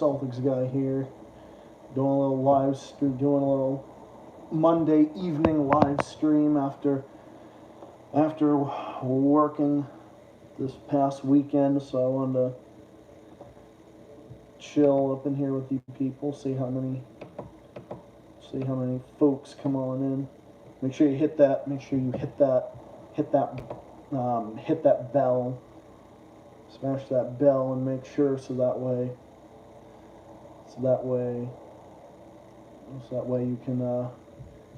Celtics guy here, doing a little live stream, doing a little Monday evening live stream after working this past weekend. So I wanted to chill up in here with you people, see how many folks come on in. Make sure you hit that. Make sure you hit that bell. Smash that bell and make sure so that way you can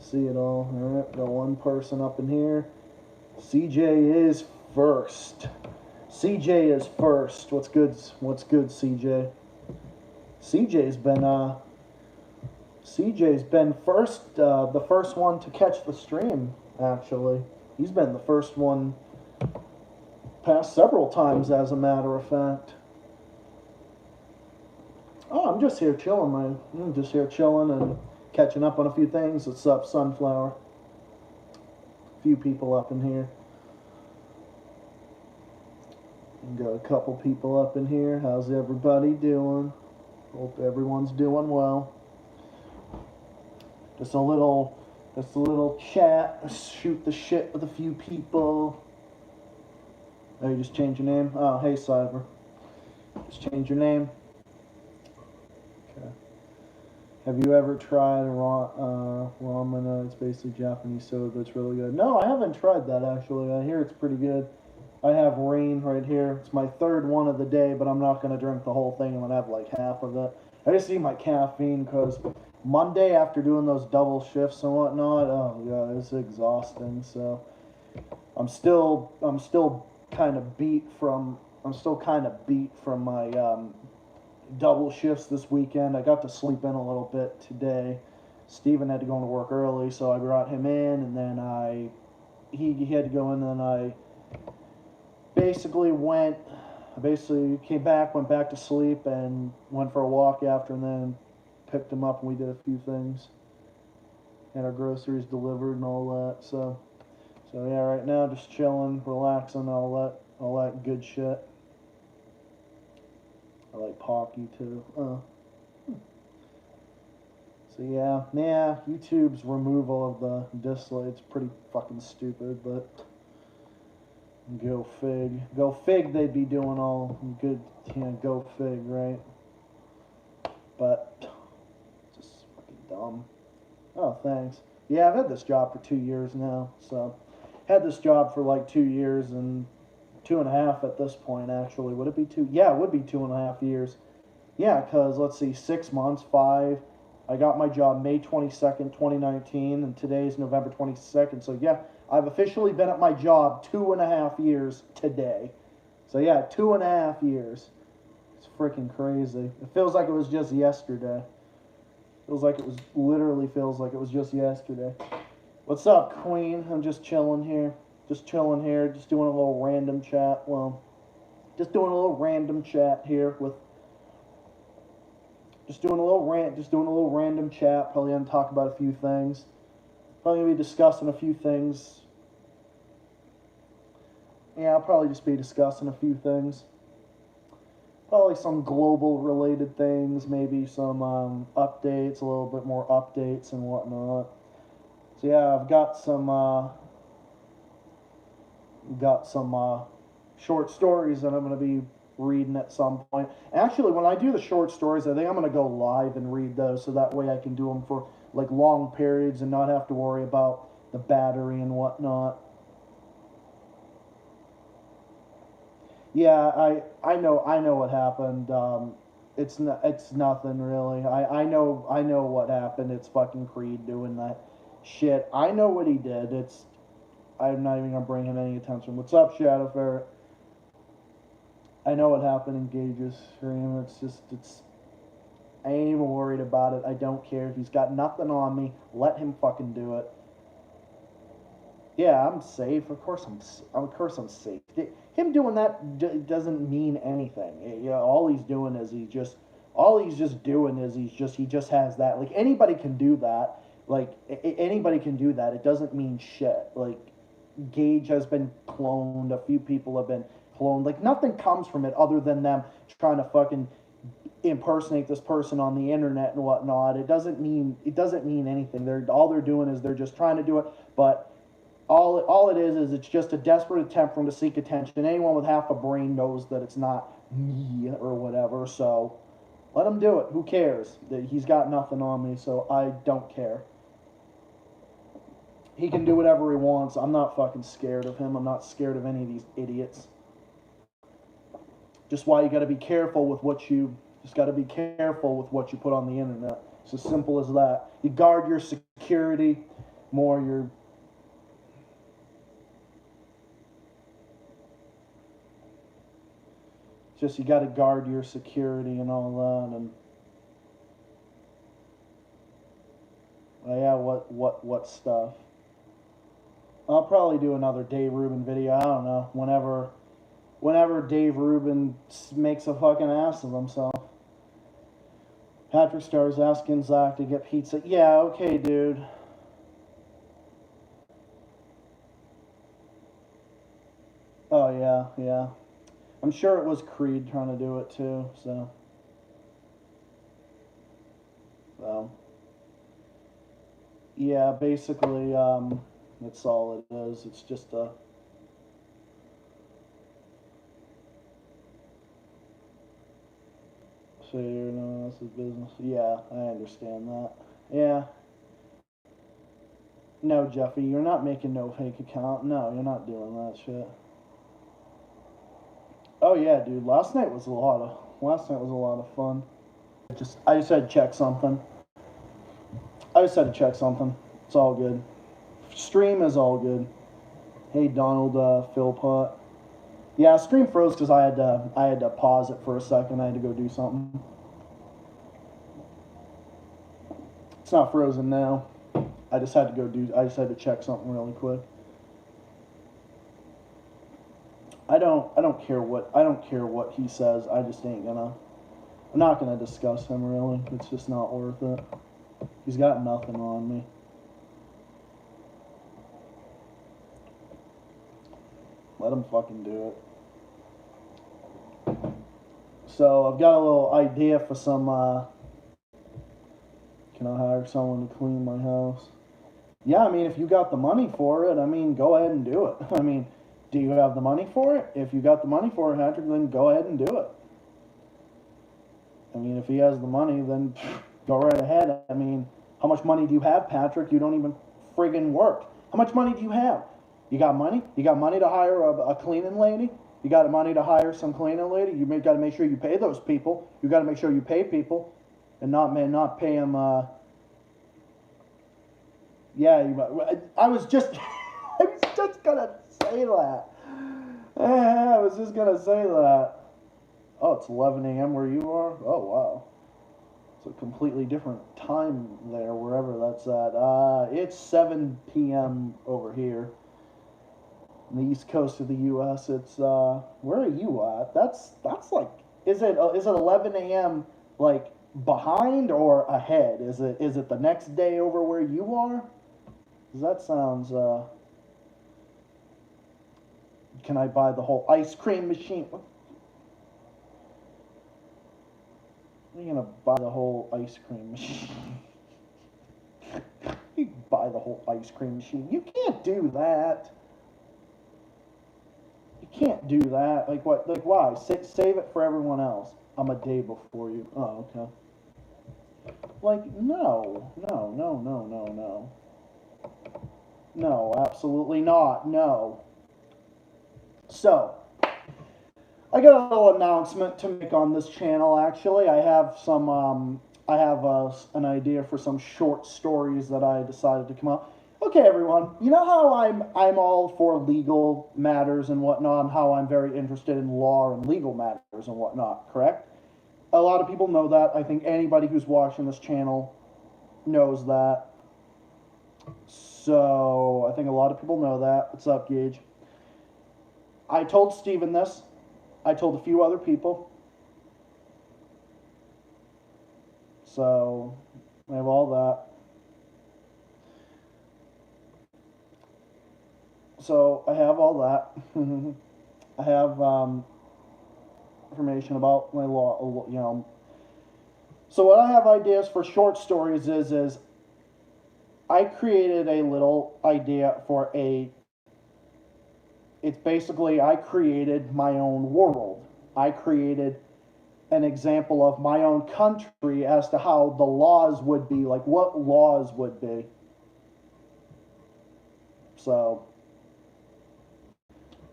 see it all. All right, got one person up in here. CJ is first. CJ is first. What's good? CJ? CJ's been first, the first one to catch the stream. Actually, he's been the first one past several times, as a matter of fact. Oh, I'm just here chilling, man. I'm just here chilling and catching up on a few things. What's up, Sunflower? A few people up in here. Got a couple people up in here. How's everybody doing? Hope everyone's doing well. Just a little chat. Shoot the shit with a few people. Oh, you just changed your name? Oh, hey, Cyber. Just change your name. Okay. Have you ever tried ramen? It's basically Japanese soda, but it's really good. No, I haven't tried that, actually. I hear it's pretty good. I have rain right here. It's my third one of the day, but I'm not going to drink the whole thing. I'm going to have like half of it. I just need my caffeine because Monday, after doing those double shifts and whatnot, oh, yeah, it's exhausting. So I'm still kind of beat from my double shifts this weekend. I got to sleep in a little bit today. Steven had to go into work early, so I brought him in, and then he had to go in, and then I basically came back, went back to sleep, and went for a walk after, and then picked him up, and we did a few things. Had our groceries delivered and all that, so yeah, right now just chilling, relaxing, all that good shit. I like Pocky too. So yeah, YouTube's removal of the dislike, it's pretty fucking stupid, but go fig, they'd be doing all good, go fig, right? But just fucking dumb. Oh, thanks. Yeah, I've had this job for 2 years now, so had this job for like 2 years and 2.5 at this point, actually. Would it be 2? Yeah, it would be 2.5 years. Yeah, because, let's see, 6 months, 5. I got my job May 22nd, 2019, and today's November 22nd. So, yeah, I've officially been at my job 2.5 years today. So, yeah, 2.5 years. It's freaking crazy. It feels like it was just yesterday. Feels like it was just yesterday. What's up, Queen? I'm just chilling here. Just doing a little random chat. Well, just doing a little random chat here with. Just doing a little random chat. Probably gonna talk about a few things. Probably gonna be discussing a few things. Yeah, I'll probably just be discussing a few things. Probably some global related things, maybe some updates, a little bit more updates and whatnot. So yeah, I've got some short stories that I'm going to be reading at some point. Actually, when I do the short stories, I think I'm going to go live and read those, so that way I can do them for like long periods and not have to worry about the battery and whatnot. Yeah, I know what happened. It's nothing really. I know what happened. It's fucking Creed doing that shit. I know what he did. I'm not even gonna bring him any attention. What's up, Shadow Ferret? I know what happened in Gage's stream. I ain't even worried about it. I don't care. He's got nothing on me. Let him fucking do it. Yeah, I'm safe. Of course I'm safe. Him doing that doesn't mean anything. You know, all he's just has that. Like, anybody can do that. Like, anybody can do that. It doesn't mean shit. Like, Gage has been cloned. A few people have been cloned. Like, nothing comes from it other than them trying to fucking impersonate this person on the internet and whatnot. It doesn't mean anything. They're doing is they're just trying to do it, but all it is it's just a desperate attempt for them to seek attention. Anyone with half a brain knows that it's not me or whatever. So let him do it. Who cares? He's got nothing on me, so I don't care. He can do whatever he wants. I'm not fucking scared of him. I'm not scared of any of these idiots. Just why you got to be careful with what you put on the internet. It's as simple as that. You guard your security more. You got to guard your security and all that. And yeah, what stuff? I'll probably do another Dave Rubin video. I don't know. Whenever Dave Rubin makes a fucking ass of himself. Patrick Starr's asking Zach to get pizza. Yeah, okay, dude. Oh, yeah. I'm sure it was Creed trying to do it, too, so. Yeah, basically, that's all it is. It's just a... So you know, this is business. Yeah, I understand that. Yeah. No, Jeffy, you're not making no fake account. No, you're not doing that shit. Oh yeah, dude. Last night was a lot of fun. I just had to check something. It's all good. Stream is all good. Hey, Donald Philpott. Yeah, stream froze because I had to pause it for a second. I had to go do something. It's not frozen now. I just had to check something really quick. I don't care what he says. I just I'm not gonna discuss him really. It's just not worth it. He's got nothing on me. Let him fucking do it. So I've got a little idea for some, can I hire someone to clean my house? Yeah, I mean, if you got the money for it, I mean, go ahead and do it. I mean, do you have the money for it? If you got the money for it, Patrick, then go ahead and do it. I mean, if he has the money, then go right ahead. I mean, how much money do you have, Patrick? You don't even friggin' work. How much money do you have? You got money? You got money to hire a cleaning lady? You got money to hire some cleaning lady? You got to make sure you pay those people. You got to make sure you pay people, and not pay them. Yeah, I was just gonna say that. I was just gonna say that. Oh, it's 11 a.m. where you are? Oh, wow. It's a completely different time there, wherever that's at. It's 7 p.m. over here. On the east coast of the U.S. It's, where are you at? That's like, is it 11 a.m. like behind or ahead? Is it the next day over where you are? 'Cause that sounds, can I buy the whole ice cream machine? Are you gonna buy the whole ice cream machine? You buy the whole ice cream machine. You can't do that. You can't do that. Like what? Like why? Save it for everyone else. I'm a day before you. Oh, okay. Like no. No, absolutely not. No. So, I got a little announcement to make on this channel. Actually, I have an idea for some short stories that I decided to come up. Okay, everyone. You know how I'm all for legal matters and whatnot, and how I'm very interested in law and legal matters and whatnot. Correct? A lot of people know that. I think anybody who's watching this channel knows that. So, I think a lot of people know that. What's up, Gage? I told Steven this. I told a few other people. So, I have all that. So, I have all that. I have information about my law, So what I have ideas for short stories is I created a little idea for a. It's basically I created my own world. I created an example of my own country as to how the laws would be, like what laws would be. So,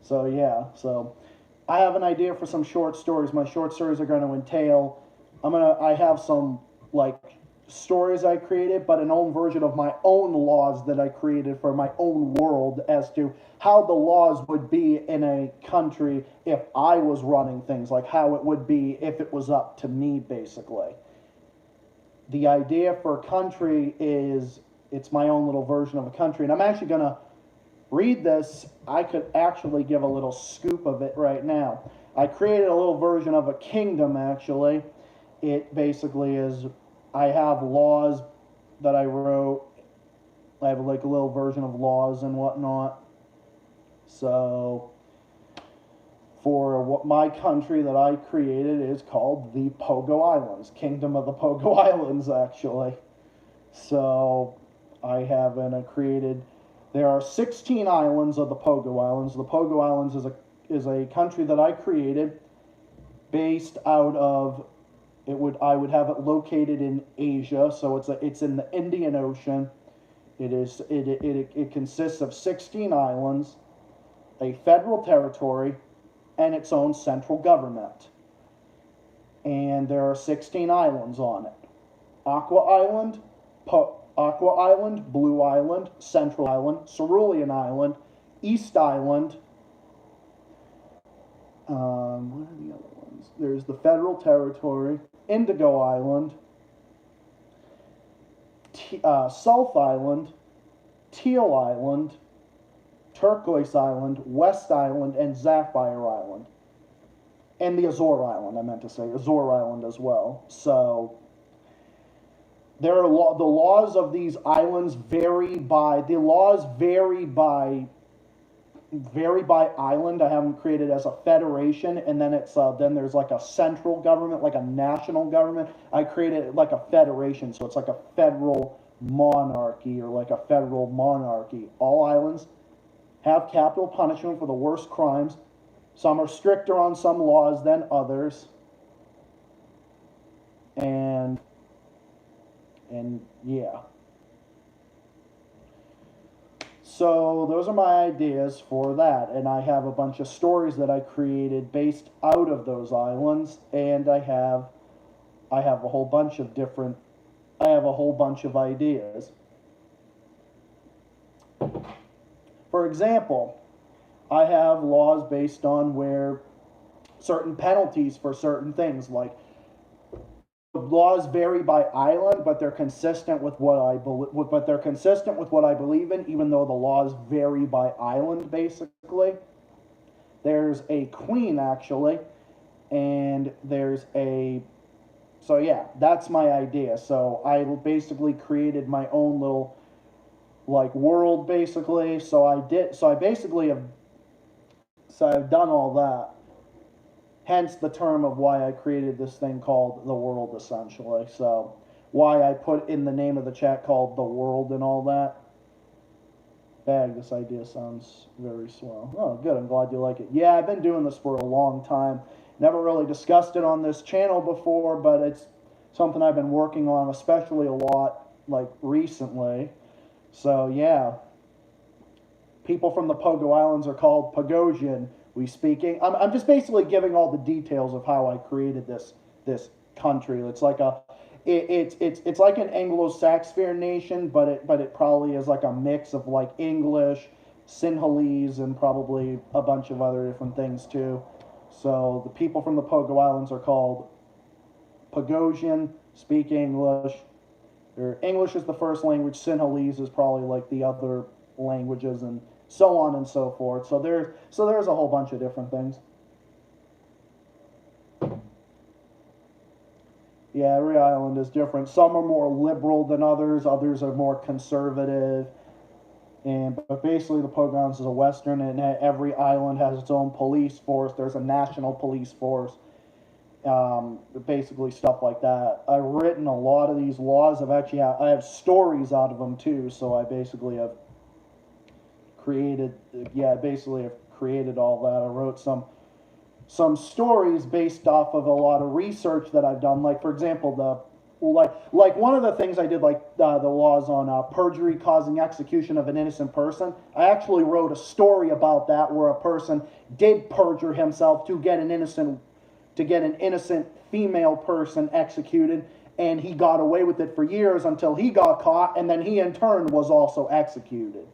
so I have an idea for some short stories. My short stories are going to entail. I have some like stories I created, but an own version of my own laws that I created for my own world as to how the laws would be in a country if I was running things, like how it would be if it was up to me, basically. The idea for a country is it's my own little version of a country, and I'm actually going to read this. I could actually give a little scoop of it right now. I created a little version of a kingdom, actually. It basically is, I have laws that I wrote. I have like a little version of laws and whatnot. So, for what my country that I created is called the Pogo Islands, Kingdom of the Pogo Islands, actually. So, I have created. There are 16 islands of the Pogo Islands. The Pogo Islands is a country that I created based out of I would have it located in Asia, so it's in the Indian Ocean. It consists of 16 islands, a federal territory, and its own central government. And there are 16 islands on it. Aqua Island, Blue Island, Central Island, Cerulean Island, East Island. What are the other ones? There's the Federal Territory, Indigo Island, South Island, Teal Island, Turquoise Island, West Island, and Sapphire Island. And the Azor Island, I meant to say, Azor Island as well. So, the laws of these islands vary by island. I have them created as a federation, and then then there's like a central government, like a national government. I created it like a federation, so it's like a federal monarchy or like a federal monarchy. All islands have capital punishment for the worst crimes. Some are stricter on some laws than others, and yeah. So those are my ideas for that, and I have a bunch of stories that I created based out of those islands, and I have a whole bunch of ideas. For example, I have laws based on where certain penalties for certain things, like laws vary by island, but they're consistent with what I believe in, even though the laws vary by island. Basically, there's a queen actually, and there's a. So yeah, that's my idea. So I basically created my own little like world basically. So I've done all that. Hence the term of why I created this thing called the world, essentially. So, why I put in the name of the chat called the world and all that. This idea sounds very swell. Oh, good. I'm glad you like it. Yeah, I've been doing this for a long time. Never really discussed it on this channel before, but it's something I've been working on, especially a lot, like, recently. So, yeah. People from the Pogo Islands are called Pogosian. I'm just basically giving all the details of how I created this country. It's like it's like an Anglo-Saxon nation, but it probably is like a mix of like English, Sinhalese, and probably a bunch of other different things too. So the people from the Pogo Islands are called Pogosian, speak English. English is the first language. Sinhalese is probably like the other languages, and so on and so forth. So there's a whole bunch of different things. Yeah, every island is different. Some are more liberal than others. Others are more conservative. But basically, the Pogo Islands is a western, and every island has its own police force. There's a national police force, Basically stuff like that. I've written a lot of these laws. I have stories out of them too. So I basically have created, yeah, basically have created all that. I wrote some stories based off of a lot of research that I've done. Like for example, like one of the things I did, like the laws on perjury causing execution of an innocent person. I actually wrote a story about that where a person did perjure himself to get an innocent female person executed, and he got away with it for years until he got caught, and then he in turn was also executed.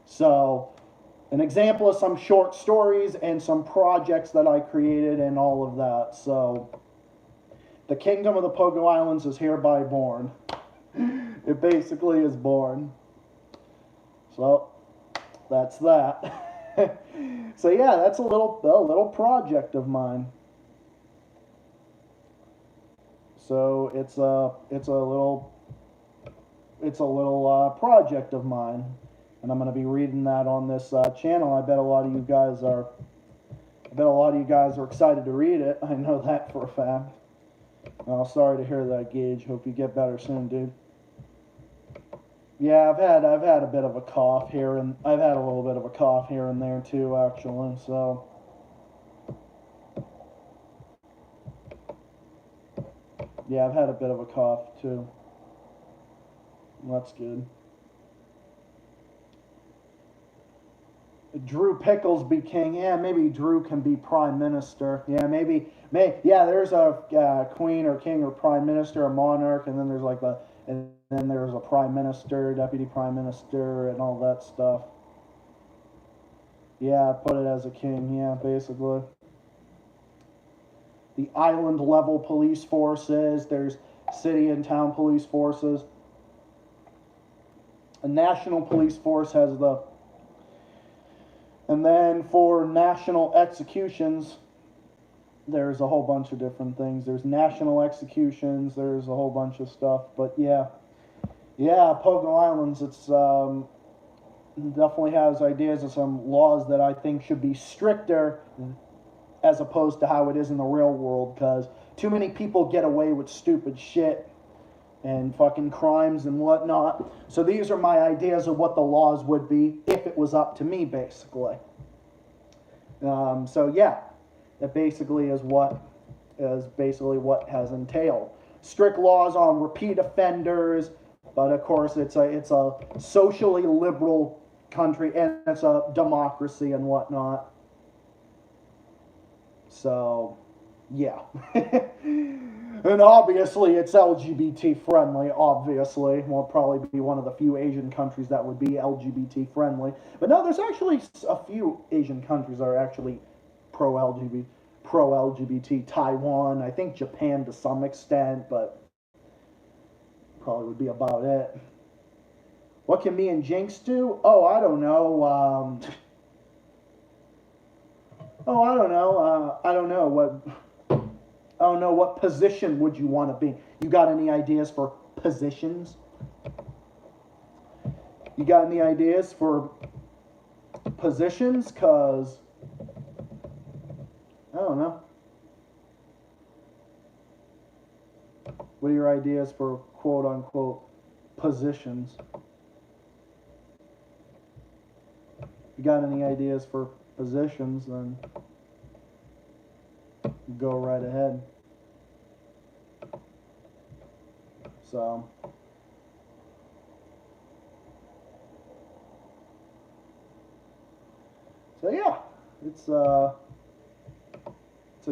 So, an example of some short stories and some projects that I created and all of that. So, the kingdom of the Pogo Islands is hereby born. It basically is born. So, that's that. So yeah, that's a little project of mine. So it's a little project of mine, and I'm going to be reading that on this channel. I bet a lot of you guys are excited to read it. I know that for a fact. Oh, sorry to hear that, Gage. Hope you get better soon, dude. Yeah, I've had a bit of a cough here, and I've had a little bit of a cough here and there too, actually. So. Yeah, I've had a bit of a cough too. That's good. Drew Pickles be king. Yeah, maybe Drew can be prime minister. Yeah, yeah, there's a queen or king or prime minister, a monarch, and then there's a prime minister, deputy prime minister, and all that stuff. Yeah, put it as a king. Yeah, basically. The island level police forces. There's city and town police forces. A national police force has and then for national executions, there's a whole bunch of different things. There's national executions, there's a whole bunch of stuff. But yeah, Pogo Islands, it's definitely has ideas of some laws that I think should be stricter as opposed to how it is in the real world, because too many people get away with stupid shit and fucking crimes and whatnot. So these are my ideas of what the laws would be if it was up to me, basically. So yeah, that basically is what has entailed. Strict laws on repeat offenders, but of course it's a socially liberal country and it's a democracy and whatnot. So, yeah. And obviously it's LGBT friendly, obviously. We'll probably be one of the few Asian countries that would be LGBT friendly. But no, there's actually a few Asian countries that are actually pro-LGBT. Taiwan, I think Japan to some extent, but probably would be about it. What can me and Jinx do? Oh, I don't know. I don't know. I don't know what position would you want to be. You got any ideas for positions? You got any ideas for positions? Cause I don't know. What are your ideas for quote unquote positions? You got any ideas for positions, then go right ahead. So yeah, it's a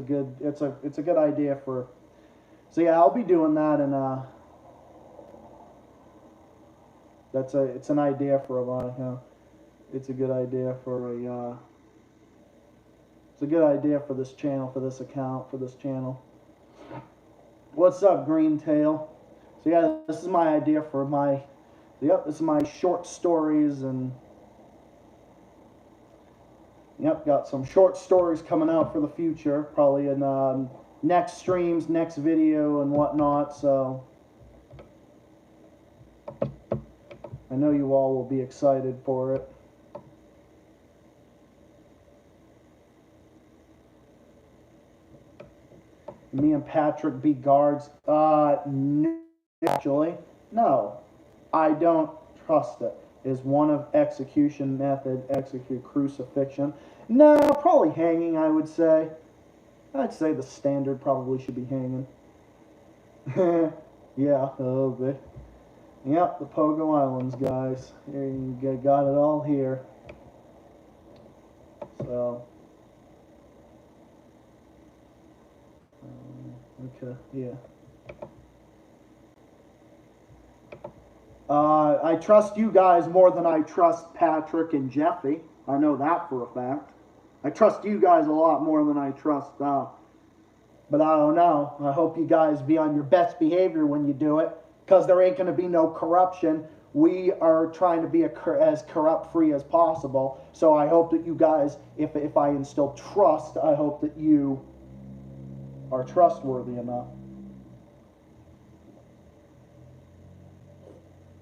good idea for. So yeah, I'll be doing that, and it's an idea for a lot of it's a good idea for it's a good idea for this channel, for this account, for this channel. What's up, Greentail? So yeah, this is my idea for this is my short stories, and got some short stories coming out for the future, probably in next streams, next video, and whatnot. So I know you all will be excited for it. Me and Patrick be guards. Actually, no. I don't trust it. Is one of execution method execute crucifixion? No, probably hanging, I would say. I'd say the standard probably should be hanging. Yeah, oh, but yep, the Pogo Islands, guys. Here you got it all here. So, okay, yeah. I trust you guys more than I trust Patrick and Jeffy. I know that for a fact. I trust you guys a lot more than I trust, but I don't know. I hope you guys be on your best behavior when you do it, because there ain't going to be no corruption. We are trying to be as corrupt free as possible. So I hope that you guys, if I instill trust, I hope that you are trustworthy enough.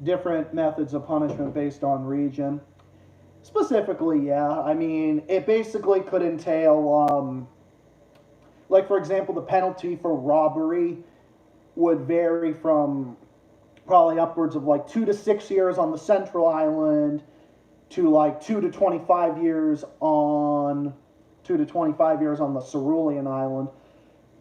Different methods of punishment based on region. Specifically, yeah. I mean, it basically could entail, like, for example, the penalty for robbery would vary from probably upwards of like 2 to 6 years on the Central Island to like 2 to 25 years on the Cerulean Island.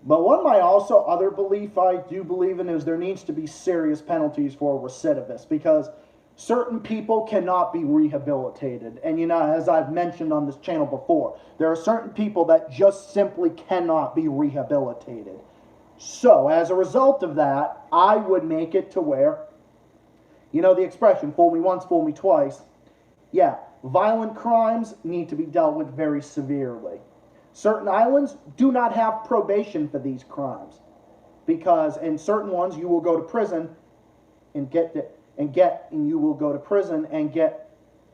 But one of my also other belief I do believe in is there needs to be serious penalties for recidivists, because certain people cannot be rehabilitated. And you know, as I've mentioned on this channel before, there are certain people that just simply cannot be rehabilitated. So as a result of that, I would make it to where, you know the expression, fool me once, fool me twice. Yeah, violent crimes need to be dealt with very severely. Certain islands do not have probation for these crimes, because in certain ones you will go to prison and you will go to prison and get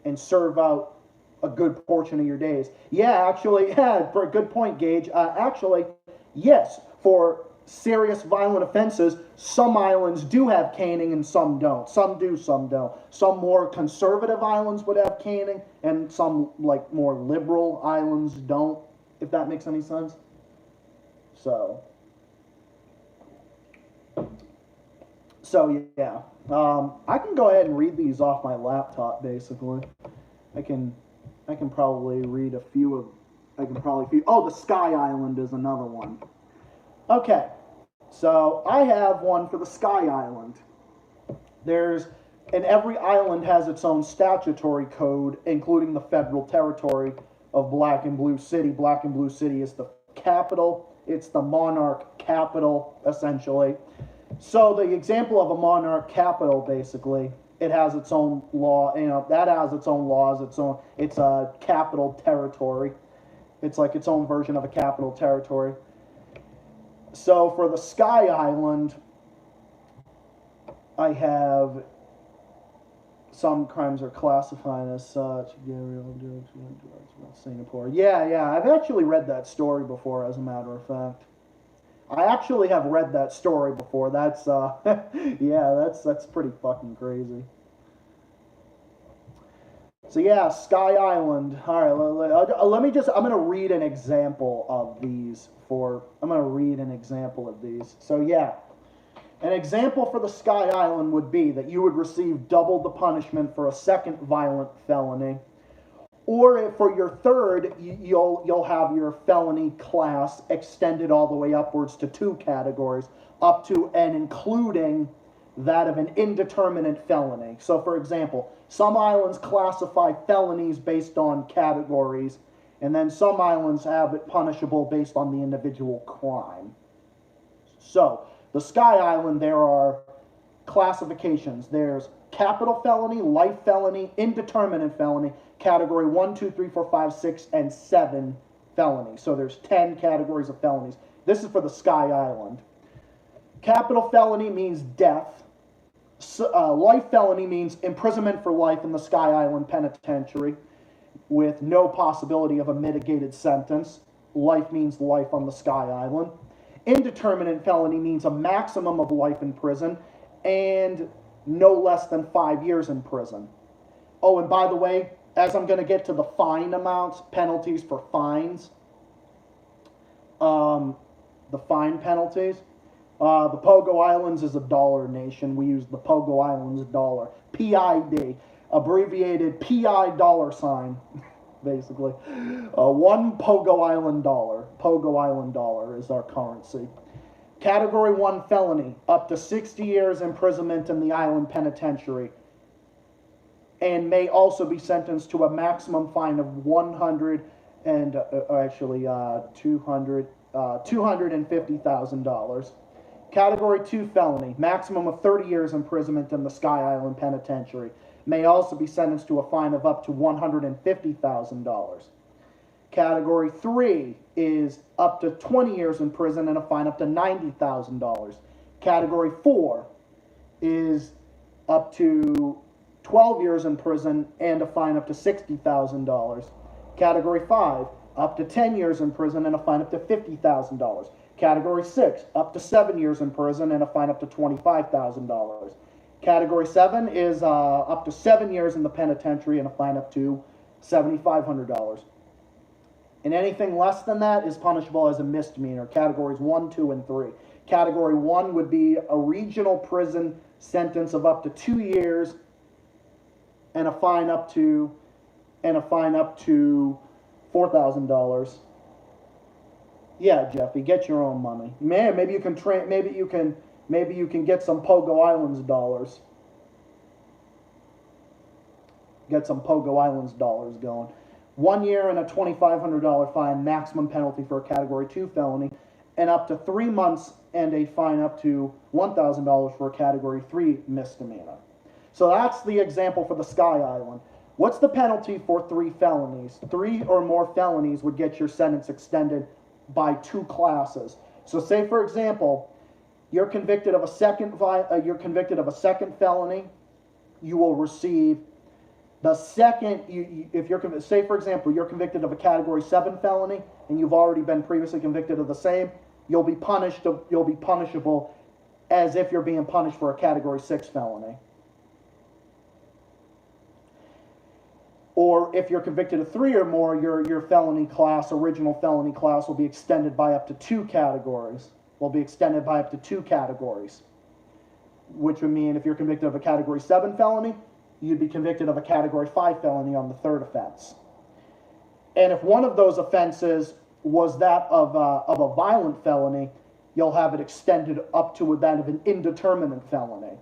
and serve out a good portion of your days. Yeah, actually, yeah, good point, Gage. Actually, yes, for serious violent offenses, some islands do have caning and some don't. Some do, some don't. Some more conservative islands would have caning, and some like more liberal islands don't, if that makes any sense. So yeah, I can go ahead and read these off my laptop. Basically, I can probably read a few of. Oh, the Sky Island is another one. Okay, so I have one for the Sky Island. And every island has its own statutory code, including the federal territory of Black and Blue City. Black and Blue City is the capital. It's the monarch capital, essentially. So the example of a monarch capital, basically, it has its own law. You know, that has its own laws. It's a capital territory. It's like its own version of a capital territory. So for the Sky Island, I have some crimes are classified as such. Singapore. Yeah, I've actually read that story before, as a matter of fact. I actually have read that story before. That's yeah, that's pretty fucking crazy. So yeah, Sky Island. All right, let me just. I'm gonna read an example of these. I'm gonna read an example of these. So yeah, an example for the Sky Island would be that you would receive double the punishment for a second violent felony, or if for your third, you'll have your felony class extended all the way upwards to 2 categories, up to and including that of an indeterminate felony. So, for example, some islands classify felonies based on categories, and then some islands have it punishable based on the individual crime. So, the Sky Island, there are classifications. There's capital felony, life felony, indeterminate felony, category 1, 2, 3, 4, 5, 6, and 7 felonies. So there's 10 categories of felonies. This is for the Sky Island. Capital felony means death. Life felony means imprisonment for life in the Sky Island Penitentiary with no possibility of a mitigated sentence. Life means life on the Sky Island. Indeterminate felony means a maximum of life in prison and no less than 5 years in prison. Oh, and by the way, as I'm going to get to the fine amounts, penalties for fines, the the fine penalties. The Pogo Islands is a dollar nation. We use the Pogo Islands dollar. PID, abbreviated PI dollar sign, basically. One Pogo Island dollar. Pogo Island dollar is our currency. Category 1 felony, up to 60 years imprisonment in the island penitentiary, and may also be sentenced to a maximum fine of $250,000. Category 2 felony, maximum of 30 years imprisonment in the Sky Island Penitentiary. May also be sentenced to a fine of up to $150,000. Category 3 is up to 20 years in prison and a fine up to $90,000. Category 4 is up to 12 years in prison and a fine up to $60,000. Category 5, up to 10 years in prison and a fine up to $50,000. Category 6, up to 7 years in prison and a fine up to $25,000. Category 7 is up to 7 years in the penitentiary and a fine up to $7,500. And anything less than that is punishable as a misdemeanor, categories 1, 2, and 3. Category 1 would be a regional prison sentence of up to 2 years and a fine up to $4,000. Yeah, Jeffy, get your own money. Man, maybe you can get some Pogo Islands dollars. Get some Pogo Islands dollars going. 1 year and a $2,500 fine, maximum penalty for a Category 2 felony, and up to 3 months and a fine up to $1,000 for a Category 3 misdemeanor. So that's the example for the Sky Island. What's the penalty for 3 felonies? 3 or more felonies would get your sentence extended by 2 classes. So say, for example, you're convicted of a second felony, you will receive the second. Say, for example, you're convicted of a Category 7 felony and you've already been previously convicted of the same, you'll be punishable as if you're being punished for a Category 6 felony. Or if you're convicted of 3 or more, your original felony class will be extended by up to 2 categories. Which would mean if you're convicted of a Category 7 felony, you'd be convicted of a Category 5 felony on the 3rd offense. And if one of those offenses was that of a violent felony, you'll have it extended up to that of an indeterminate felony.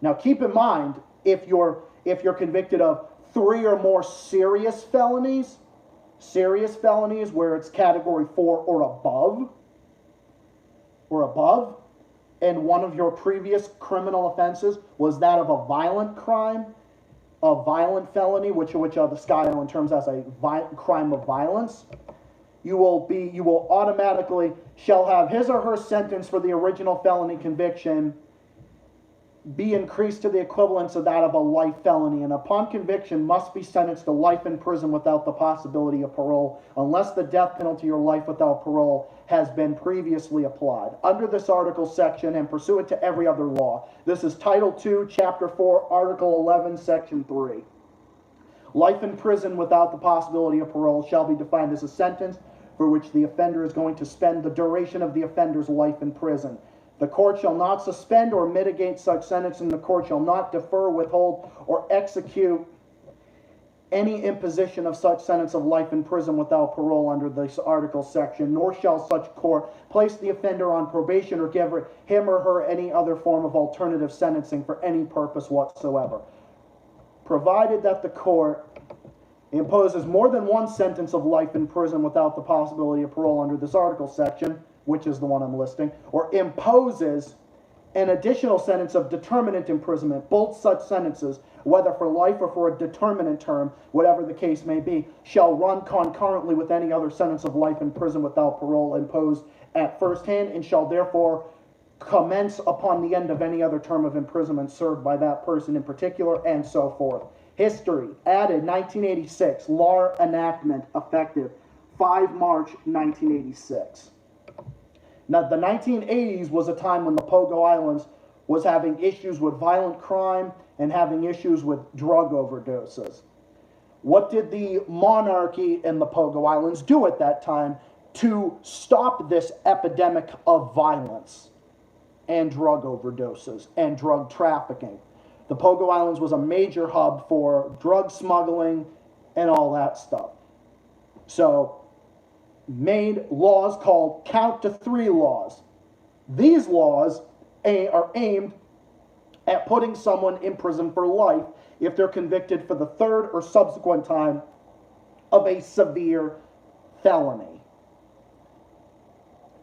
Now keep in mind, if you're convicted of 3 or more serious felonies where it's Category 4 or above, and one of your previous criminal offenses was that of a violent crime, a violent felony, which the Sky Island terms as a crime of violence, you will automatically shall have his or her sentence for the original felony conviction be increased to the equivalence of that of a life felony, and upon conviction must be sentenced to life in prison without the possibility of parole, unless the death penalty or life without parole has been previously applied. Under this article section and pursuant to every other law, this is Title 2, Chapter 4, Article 11, Section 3. Life in prison without the possibility of parole shall be defined as a sentence for which the offender is going to spend the duration of the offender's life in prison. The court shall not suspend or mitigate such sentence, and the court shall not defer, withhold, or execute any imposition of such sentence of life in prison without parole under this article section, nor shall such court place the offender on probation or give him or her any other form of alternative sentencing for any purpose whatsoever, provided that the court imposes more than one sentence of life in prison without the possibility of parole under this article section, which is the one I'm listing, or imposes an additional sentence of determinate imprisonment. Both such sentences, whether for life or for a determinate term, whatever the case may be, shall run concurrently with any other sentence of life in prison without parole imposed at first hand, and shall therefore commence upon the end of any other term of imprisonment served by that person in particular, and so forth. History, added 1986, law enactment effective 5 March 1986. Now, the 1980s was a time when the Pogo Islands was having issues with violent crime and having issues with drug overdoses. What did the monarchy in the Pogo Islands do at that time? to stop this epidemic of violence and drug overdoses and drug trafficking. The Pogo Islands was a major hub for drug smuggling and all that stuff. So, made laws called Count to 3 laws. These laws are aimed at putting someone in prison for life if they're convicted for the third or subsequent time of a severe felony.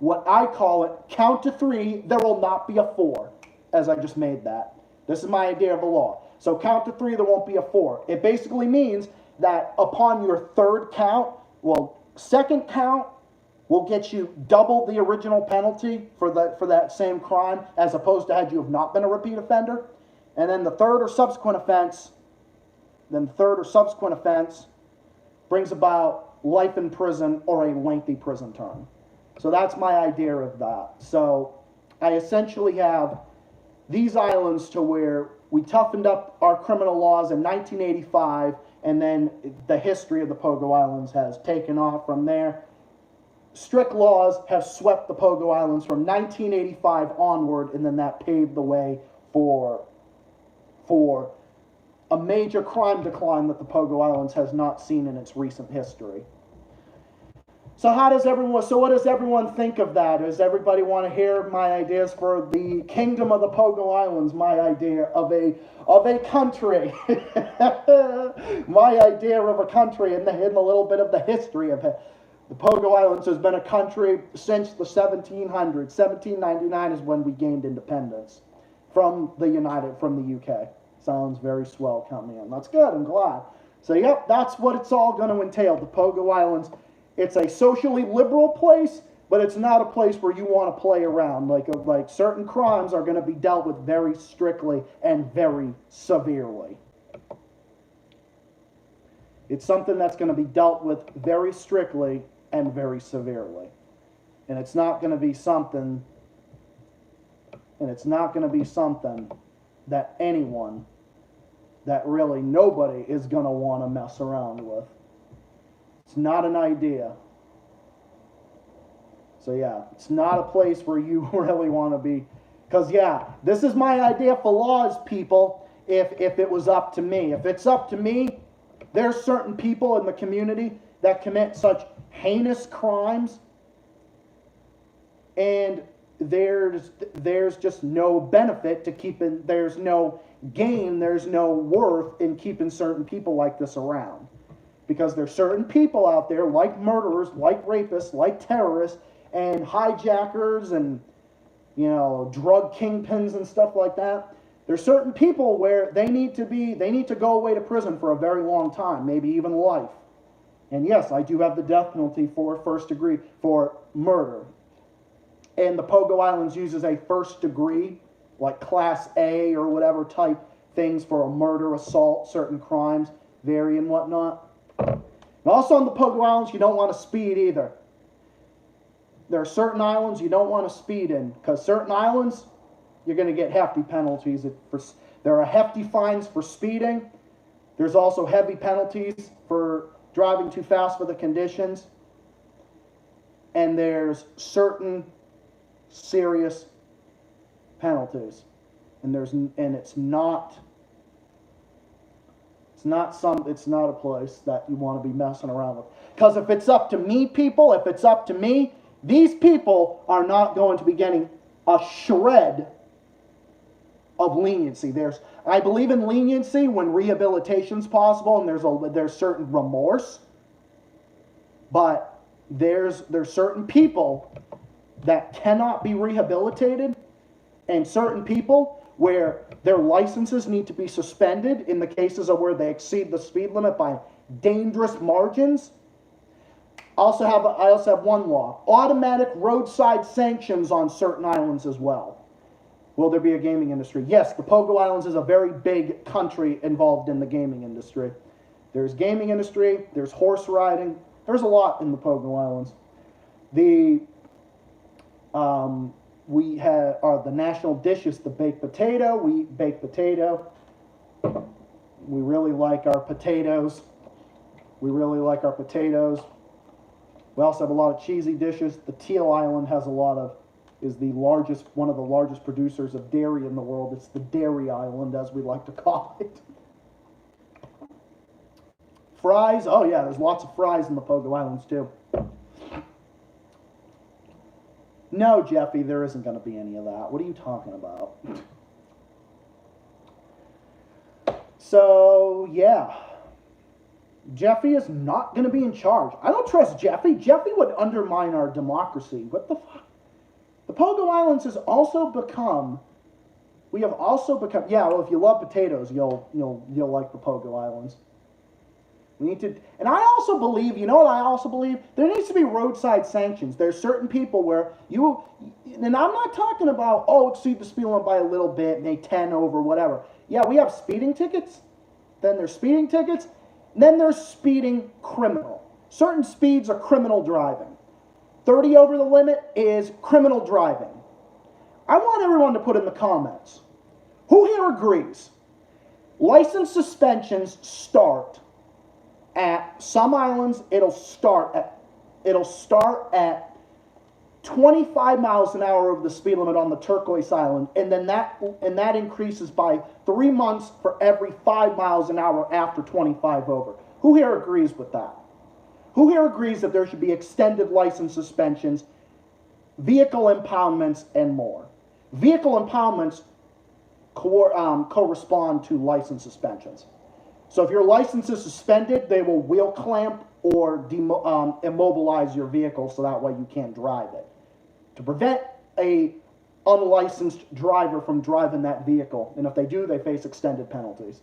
What I call it, count to 3, there will not be a 4, as I just made that. This is my idea of the law. So count to 3, there won't be a 4. It basically means that upon your third count, second count will get you double the original penalty for that same crime, as opposed to had you have not been a repeat offender. And then the third or subsequent offense, brings about life in prison or a lengthy prison term. So that's my idea of that. So I essentially have these islands to where we toughened up our criminal laws in 1985, and then the history of the Pogo Islands has taken off from there. Strict laws have swept the Pogo Islands from 1985 onward, and then that paved the way for a major crime decline that the Pogo Islands has not seen in its recent history. So what does everyone think of that? Does everybody want to hear my ideas for the Kingdom of the Pogo Islands? My idea of a country. My idea of a country and a little bit of the history of it. The Pogo Islands has been a country since the 1700s. 1799 is when we gained independence from the UK. Sounds very swell, count me in. That's good, I'm glad. So yep, that's what it's all going to entail. The Pogo Islands. It's a socially liberal place, but it's not a place where you want to play around. Like certain crimes are going to be dealt with very strictly and very severely. It's something that's going to be dealt with very strictly and very severely. And it's not going to be something that anyone, that really nobody is going to want to mess around with. It's not an idea. So yeah, it's not a place where you really want to be. Because yeah, this is my idea for laws, people, if it was up to me. If it's up to me, there's certain people in the community that commit such heinous crimes, and there's just no benefit to keeping, there's no gain, there's no worth in keeping certain people like this around. Because there's certain people out there, like murderers, like rapists, like terrorists, and hijackers, and drug kingpins and stuff like that. There's certain people where they need to go away to prison for a very long time, maybe even life. And yes, I do have the death penalty for first degree for murder. And the Pogo Islands uses a first degree, like class A or whatever type things for a murder, assault, certain crimes, vary and whatnot. And also on the Pogo Islands, you don't want to speed either. There are certain islands you don't want to speed in, because certain islands, you're going to get hefty penalties. There are hefty fines for speeding. There's also heavy penalties for driving too fast for the conditions. And there's certain serious penalties. And it's not a place that you want to be messing around with. Because if it's up to me, people, these people are not going to be getting a shred of leniency. I believe in leniency when rehabilitation's possible and there's certain remorse. But there's certain people that cannot be rehabilitated, and certain people where their licenses need to be suspended in the cases of where they exceed the speed limit by dangerous margins. I also have one law: automatic roadside sanctions on certain islands as well. Will there be a gaming industry? Yes, the Pogo Islands is a very big country involved in the gaming industry. There's gaming industry, there's horse riding, there's a lot in the Pogo Islands. The national dish is the baked potato. We eat baked potato. We really like our potatoes. We also have a lot of cheesy dishes. The Teal Island has is one of the largest producers of dairy in the world. It's the Dairy Island, as we like to call it. Fries, oh yeah, there's lots of fries in the Pogo Islands too. No, Jeffy, there isn't going to be any of that. What are you talking about? So, yeah. Jeffy is not going to be in charge. I don't trust Jeffy. Jeffy would undermine our democracy. What the fuck? The Pogo Islands has also become, yeah, well, if you love potatoes, you'll like the Pogo Islands. We need to, and I also believe, you know what I also believe? There needs to be roadside sanctions. There's certain people where and I'm not talking about, exceed the speed limit by a little bit, make 10 over, whatever. Yeah, we have speeding tickets. Then there's speeding tickets. Then there's speeding criminal. Certain speeds are criminal driving. 30 over the limit is criminal driving. I want everyone to put in the comments, who here agrees? License suspensions start at some islands, it'll start at 25 miles an hour over the speed limit on the Turquoise Island, and then that increases by 3 months for every 5 miles an hour after 25 over. Who here agrees with that? Who here agrees that there should be extended license suspensions, vehicle impoundments, and more? Vehicle impoundments correspond to license suspensions. So if your license is suspended, they will wheel clamp or immobilize your vehicle so that way you can't drive it. To prevent a unlicensed driver from driving that vehicle. And if they do, they face extended penalties.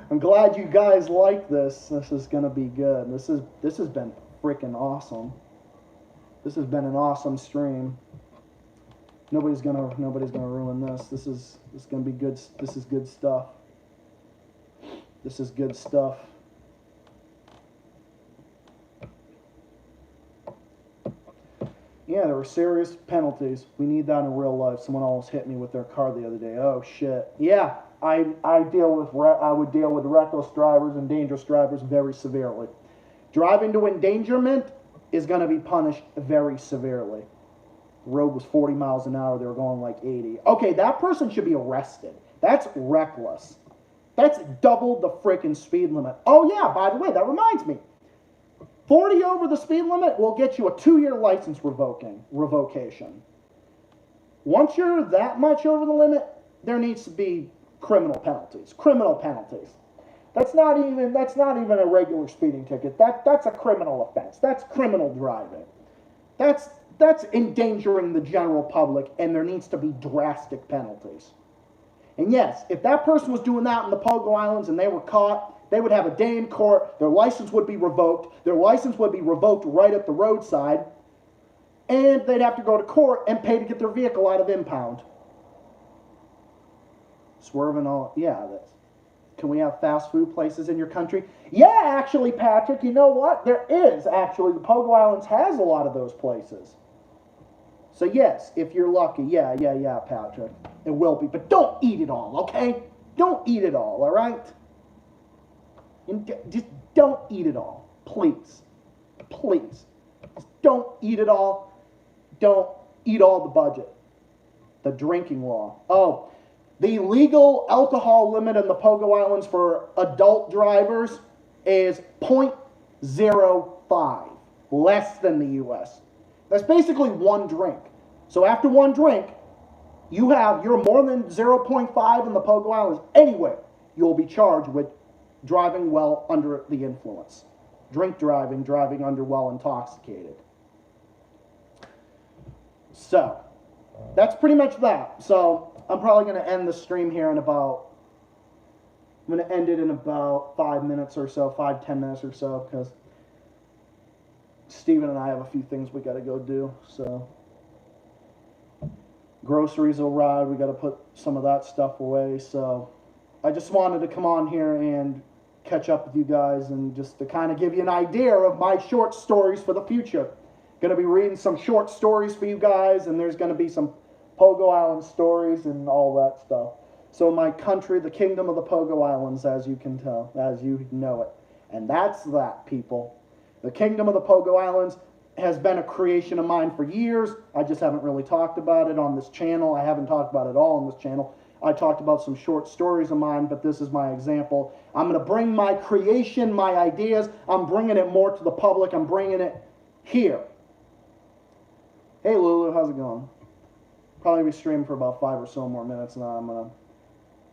I'm glad you guys like this. This is going to be good. This has been freaking awesome. This has been an awesome stream. Nobody's gonna ruin this. This is gonna be good. This is good stuff. This is good stuff. Yeah, there were serious penalties. We need that in real life. Someone almost hit me with their car the other day. Oh shit. Yeah, I would deal with reckless drivers and dangerous drivers very severely. Driving to endangerment is going to be punished very severely. The road was 40 miles an hour. They were going like 80. Okay, that person should be arrested. That's reckless. That's double the freaking speed limit. Oh yeah, by the way, that reminds me. 40 over the speed limit will get you a 2-year license revocation. Once you're that much over the limit, there needs to be criminal penalties. Criminal penalties. That's not even a regular speeding ticket. That's a criminal offense. That's criminal driving. That's endangering the general public, and there needs to be drastic penalties. And yes, if that person was doing that in the Pogo Islands and they were caught, they would have a day in court, their license would be revoked, right at the roadside, and they'd have to go to court and pay to get their vehicle out of impound. Swerving all, yeah, can we have fast food places in your country? Yeah, actually, Patrick, you know what? There is, actually. The Pogo Islands has a lot of those places. So yes, if you're lucky, yeah, Patrick, it will be. But don't eat it all, okay? Don't eat it all right? Just don't eat it all, please. Please. Just don't eat it all. Don't eat all the budget. The drinking law. Oh, the legal alcohol limit in the Pogo Islands for adult drivers is 0.05, less than the U.S. That's basically one drink. So after one drink, you're more than 0.5 in the Pogo Islands. Anywhere, you'll be charged with driving while under the influence. Drink driving, driving under while intoxicated. So, that's pretty much that. So, I'm probably going to end the stream here in about, I'm going to end it in about 5 minutes or so, 5-10 minutes or so, because Steven and I have a few things we got to go do. So, groceries will arrive. We got to put some of that stuff away. So, I just wanted to come on here and catch up with you guys and just to kind of give you an idea of my short stories for the future. Going to be reading some short stories for you guys, and there's going to be some Pogo Island stories and all that stuff. So my country, the kingdom of the Pogo Islands, as you can tell, as you know it. And that's that, people. The kingdom of the Pogo Islands has been a creation of mine for years. I just haven't really talked about it on this channel. I haven't talked about it all on this channel. I talked about some short stories of mine, but this is my example. I'm going to bring my creation, my ideas. I'm bringing it more to the public. I'm bringing it here. Hey, Lulu, how's it going? Probably be streaming for about 5 or so more minutes, and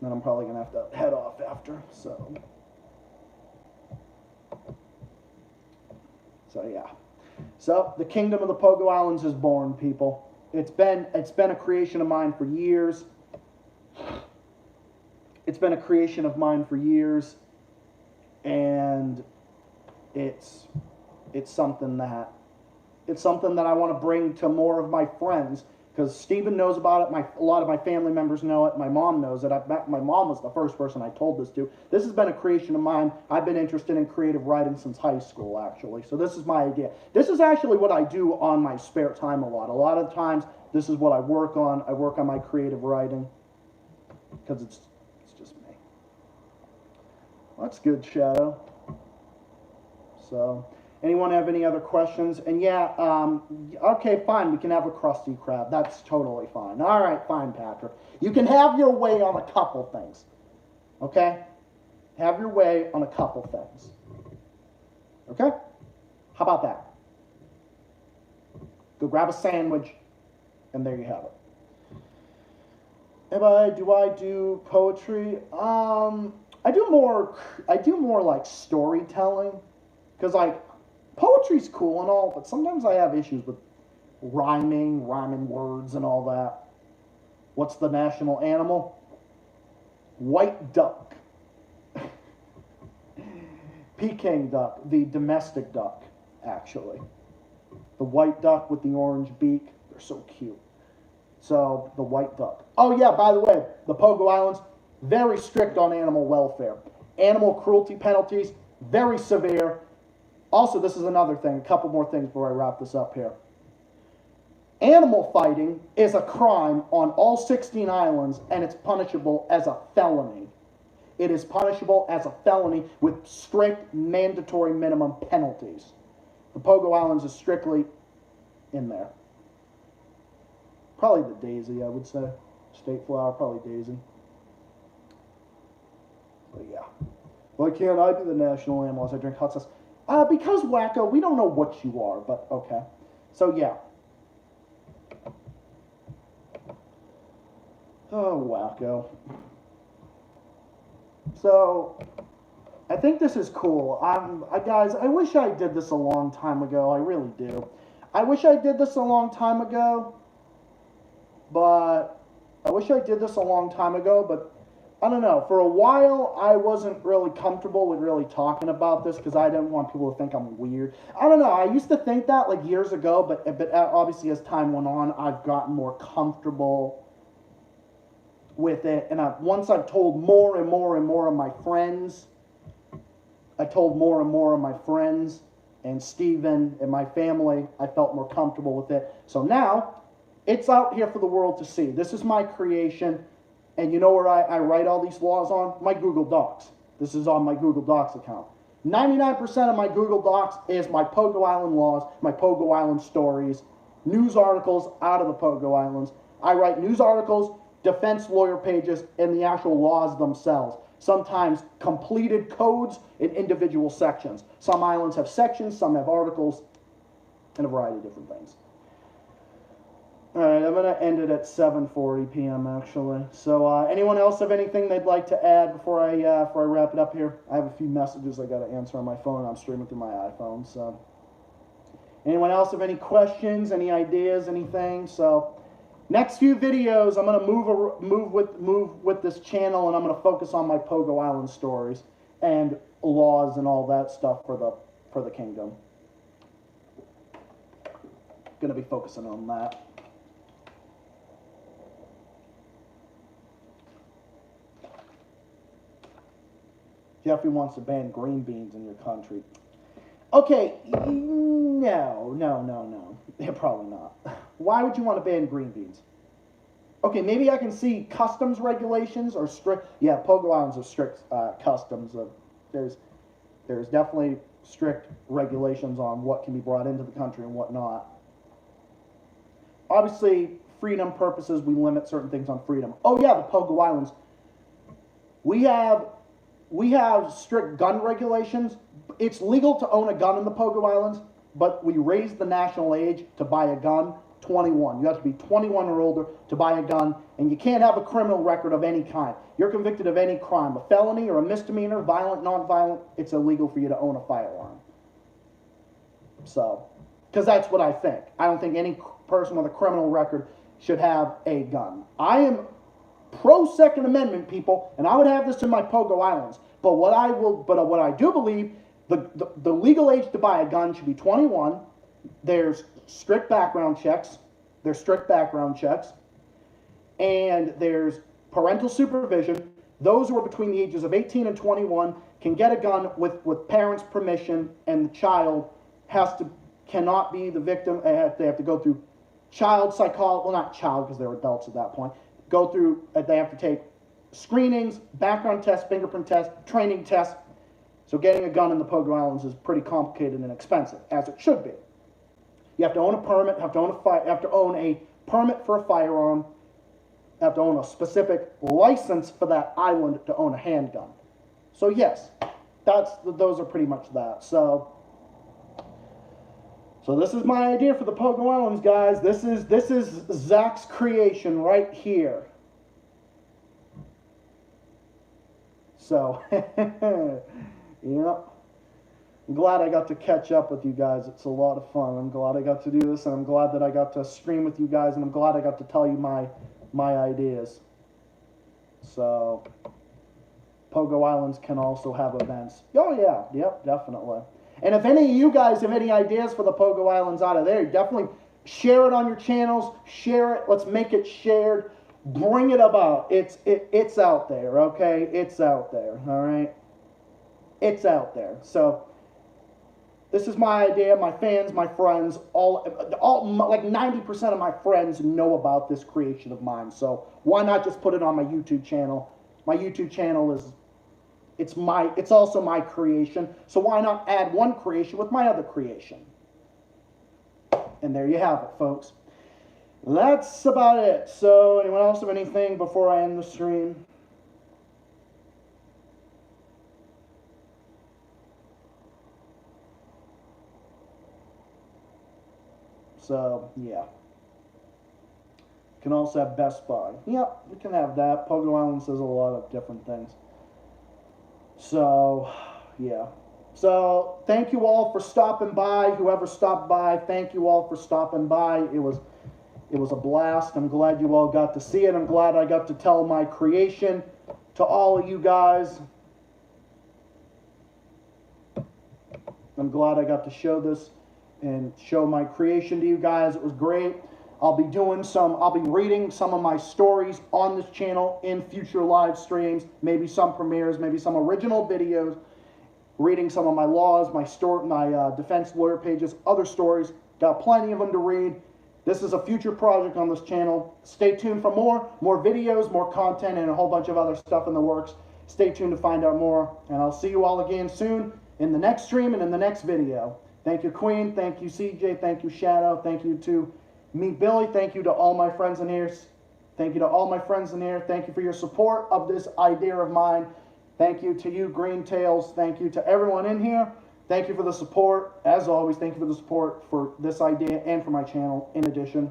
then I'm probably going to have to head off after. So yeah. So the kingdom of the Pogo Islands is born, people. It's been a creation of mine for years. It's been a creation of mine for years, and it's something that I want to bring to more of my friends, because Steven knows about it. A lot of my family members know it. My mom knows it. My mom was the first person I told this to. This has been a creation of mine. I've been interested in creative writing since high school, actually. So this is my idea. This is actually what I do on my spare time a lot. A lot of times, this is what I work on. I work on my creative writing, because it's just me. Well, that's good, Shadow. So, anyone have any other questions? And yeah, okay, fine, we can have a Krusty Krab. That's totally fine. All right, fine, Patrick. You can have your way on a couple things, okay? Have your way on a couple things, okay? How about that? Go grab a sandwich, and there you have it. Do I do poetry? I do more like storytelling, because like poetry's cool and all, but sometimes I have issues with rhyming words and all that. What's the national animal? White duck. Peking duck, the domestic duck, actually. The white duck with the orange beak, they're so cute. So, the white duck. Oh yeah, by the way, the Pogo Islands, very strict on animal welfare. Animal cruelty penalties, very severe. Also, this is another thing, a couple more things before I wrap this up here. Animal fighting is a crime on all 16 islands, and it's punishable as a felony. It is punishable as a felony with strict mandatory minimum penalties. The Pogo Islands is strictly in there. Probably the daisy, I would say. State flower, probably daisy. But yeah. Why can't I be the national animal as I drink hot sauce? Because, wacko, we don't know what you are, but okay. So, yeah. Oh, wacko. So, I think this is cool. Guys, I wish I did this a long time ago. I really do. I wish I did this a long time ago. But I I don't know. For a while, I wasn't really comfortable with really talking about this because I didn't want people to think I'm weird. I don't know. I used to think that like years ago, but obviously as time went on, I've gotten more comfortable with it. And once I've told more and more and more of my friends, and Steven and my family, I felt more comfortable with it. So now, it's out here for the world to see. This is my creation. And you know where I write all these laws on? My Google Docs. This is on my Google Docs account. 99% of my Google Docs is my Pogo Island laws, my Pogo Island stories, news articles out of the Pogo Islands. I write news articles, defense lawyer pages, and the actual laws themselves. Sometimes completed codes in individual sections. Some islands have sections, some have articles, and a variety of different things. All right, I'm going to end it at 7:40 p.m. actually. So, anyone else have anything they'd like to add before I wrap it up here? I have a few messages I got to answer on my phone. I'm streaming through my iPhone. So, anyone else have any questions, any ideas, anything? So, next few videos, I'm going to move with this channel, and I'm going to focus on my Pogo Island stories and laws and all that stuff for the kingdom. Going to be focusing on that. Jeffrey wants to ban green beans in your country. Okay, no. Yeah, probably not. Why would you want to ban green beans? Okay, maybe I can see customs regulations or strict. Yeah, Pogo Islands are strict customs. There's definitely strict regulations on what can be brought into the country and what not. Obviously, freedom purposes, we limit certain things on freedom. Oh yeah, the Pogo Islands. We have strict gun regulations. It's legal to own a gun in the Pogo Islands, but we raised the national age to buy a gun 21. You have to be 21 or older to buy a gun, and you can't have a criminal record of any kind. You're convicted of any crime, a felony or a misdemeanor, violent, non-violent, it's illegal for you to own a firearm. So, because that's what I think. I don't think any person with a criminal record should have a gun. I am pro-Second Amendment, people, and I would have this in my Pogo Islands. But what I do believe, the legal age to buy a gun should be 21. There's strict background checks. And there's parental supervision. Those who are between the ages of 18 and 21 can get a gun with parents' permission, and the child cannot be the victim. They have to go through child psychology. Well, not child because they're adults at that point. They have to take screenings, background tests, fingerprint tests, training tests. So getting a gun in the Pogo Islands is pretty complicated and expensive, as it should be. You have to own a permit, have to own a permit for a firearm, have to own a specific license for that island to own a handgun. So yes, those are pretty much that. So this is my idea for the Pogo Islands, guys. This is Zach's creation right here. So, yeah. I'm glad I got to catch up with you guys. It's a lot of fun. I'm glad I got to do this, and I'm glad that I got to stream with you guys, and I'm glad I got to tell you my ideas. So, Pogo Islands can also have events. Oh, yeah. Yep, definitely. And if any of you guys have any ideas for the Pogo Islands out of there, definitely share it on your channels. Share it. Let's make it shared. Bring it about. It's out there, okay? It's out there, all right? It's out there. So, this is my idea. My fans, my friends, all like 90% of my friends know about this creation of mine. So why not just put it on my YouTube channel? My YouTube channel it's also my creation. So why not add one creation with my other creation? And there you have it, folks. That's about it. So anyone else have anything before I end the stream? So, yeah. You can also have Best Buy. Yep, you can have that. Pogo Islands does a lot of different things. So, yeah. So, thank you all for stopping by. Whoever stopped by, thank you all for stopping by. It was a blast. I'm glad you all got to see it. I'm glad I got to tell my creation to all of you guys. I'm glad I got to show this and show my creation to you guys. It was great. I'll be reading some of my stories on this channel in future live streams, maybe some premieres, maybe some original videos, reading some of my laws, my defense lawyer pages, other stories. Got plenty of them to read. This is a future project on this channel. Stay tuned for more videos, more content, and a whole bunch of other stuff in the works. Stay tuned to find out more, and I'll see you all again soon in the next stream and in the next video. Thank you, Queen. Thank you, CJ. Thank you, Shadow. Thank you to Meet Billy. Thank you to all my friends in here. Thank you to all my friends in here. Thank you for your support of this idea of mine. Thank you to you, Green Tails. Thank you to everyone in here. Thank you for the support. As always, thank you for the support for this idea and for my channel, in addition,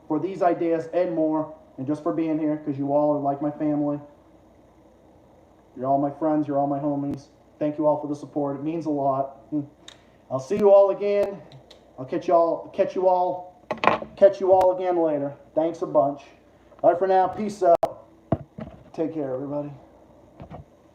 for these ideas and more, and just for being here, because you all are like my family. You're all my friends. You're all my homies. Thank you all for the support. It means a lot. I'll see you all again. I'll catch you all again later. Thanks a bunch. Bye for now. Peace out. Take care, everybody.